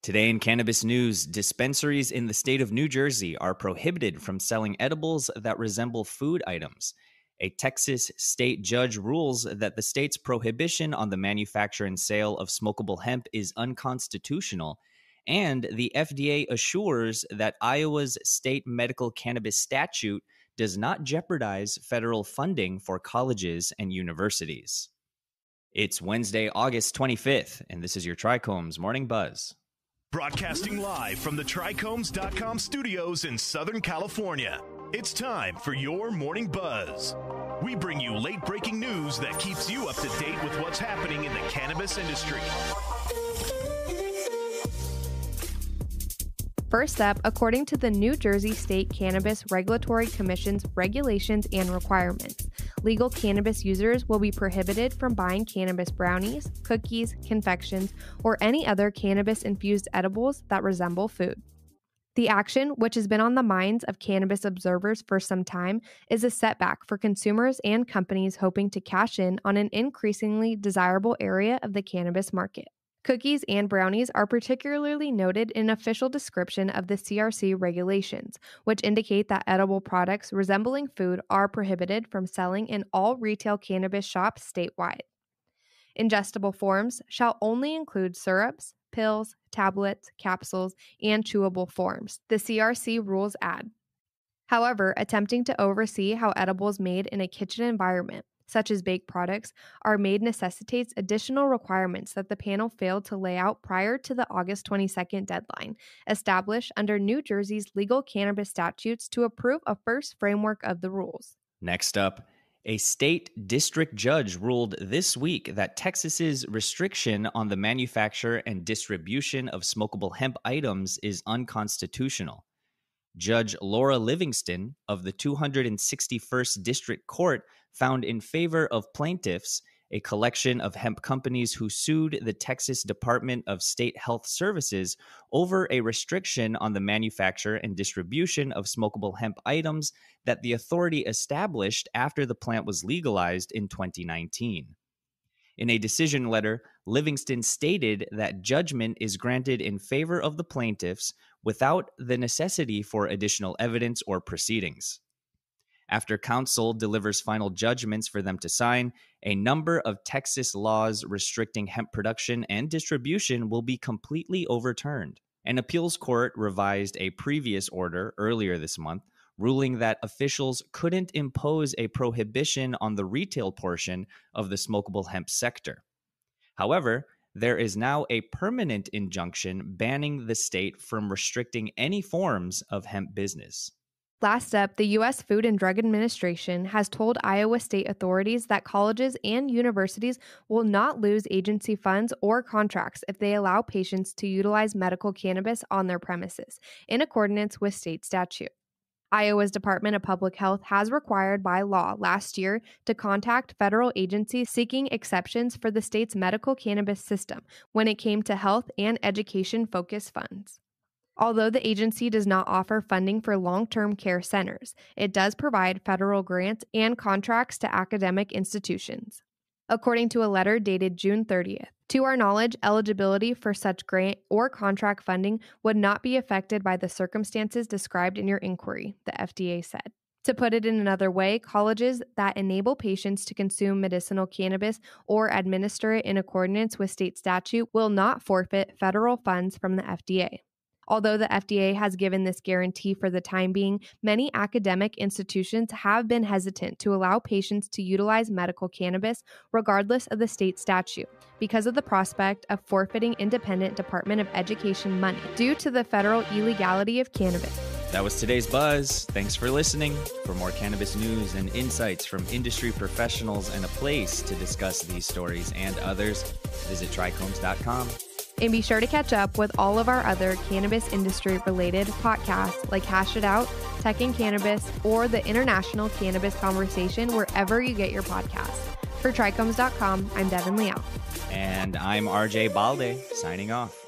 Today in cannabis news, dispensaries in the state of New Jersey are prohibited from selling edibles that resemble food items. A Texas state judge rules that the state's prohibition on the manufacture and sale of smokable hemp is unconstitutional, and the FDA assures that Iowa's state medical cannabis statute does not jeopardize federal funding for colleges and universities. It's Wednesday, August 25th, and this is your Trichomes Morning Buzz. Broadcasting live from the Trichomes.com studios in Southern California, it's time for your Morning Buzz. We bring you late-breaking news that keeps you up to date with what's happening in the cannabis industry. First up, according to the New Jersey State Cannabis Regulatory Commission's regulations and requirements, legal cannabis users will be prohibited from buying cannabis brownies, cookies, confections, or any other cannabis-infused edibles that resemble food. The action, which has been on the minds of cannabis observers for some time, is a setback for consumers and companies hoping to cash in on an increasingly desirable area of the cannabis market. Cookies and brownies are particularly noted in an official description of the CRC regulations, which indicate that edible products resembling food are prohibited from selling in all retail cannabis shops statewide. Ingestible forms shall only include syrups, pills, tablets, capsules, and chewable forms, the CRC rules add. However, attempting to oversee how edibles made in a kitchen environment, such as baked products, are made necessitates additional requirements that the panel failed to lay out prior to the August 22nd deadline, established under New Jersey's legal cannabis statutes to approve a first framework of the rules. Next up, a state district judge ruled this week that Texas's restriction on the manufacture and distribution of smokable hemp items is unconstitutional. Judge Laura Livingston of the 261st District Court found in favor of plaintiffs, a collection of hemp companies who sued the Texas Department of State Health Services over a restriction on the manufacture and distribution of smokable hemp items that the authority established after the plant was legalized in 2019. In a decision letter, Livingston stated that judgment is granted in favor of the plaintiffs without the necessity for additional evidence or proceedings. After counsel delivers final judgments for them to sign, a number of Texas laws restricting hemp production and distribution will be completely overturned. An appeals court revised a previous order earlier this month, ruling that officials couldn't impose a prohibition on the retail portion of the smokable hemp sector. However, there is now a permanent injunction banning the state from restricting any forms of hemp business. Last up, the U.S. Food and Drug Administration has told Iowa state authorities that colleges and universities will not lose agency funds or contracts if they allow patients to utilize medical cannabis on their premises, in accordance with state statute. Iowa's Department of Public Health has required by law last year to contact federal agencies seeking exceptions for the state's medical cannabis system when it came to health and education-focused funds. Although the agency does not offer funding for long-term care centers, it does provide federal grants and contracts to academic institutions. According to a letter dated June 30th, to our knowledge, eligibility for such grant or contract funding would not be affected by the circumstances described in your inquiry, the FDA said. To put it in another way, colleges that enable patients to consume medicinal cannabis or administer it in accordance with state statute will not forfeit federal funds from the FDA. Although the FDA has given this guarantee for the time being, many academic institutions have been hesitant to allow patients to utilize medical cannabis regardless of the state statute because of the prospect of forfeiting independent Department of Education money due to the federal illegality of cannabis. That was today's Buzz. Thanks for listening. For more cannabis news and insights from industry professionals and a place to discuss these stories and others, visit trichomes.com. And be sure to catch up with all of our other cannabis industry-related podcasts like Hash It Out, Tech and Cannabis, or the International Cannabis Conversation wherever you get your podcasts. For Trichomes.com, I'm Devin Liao. And I'm RJ Balde, signing off.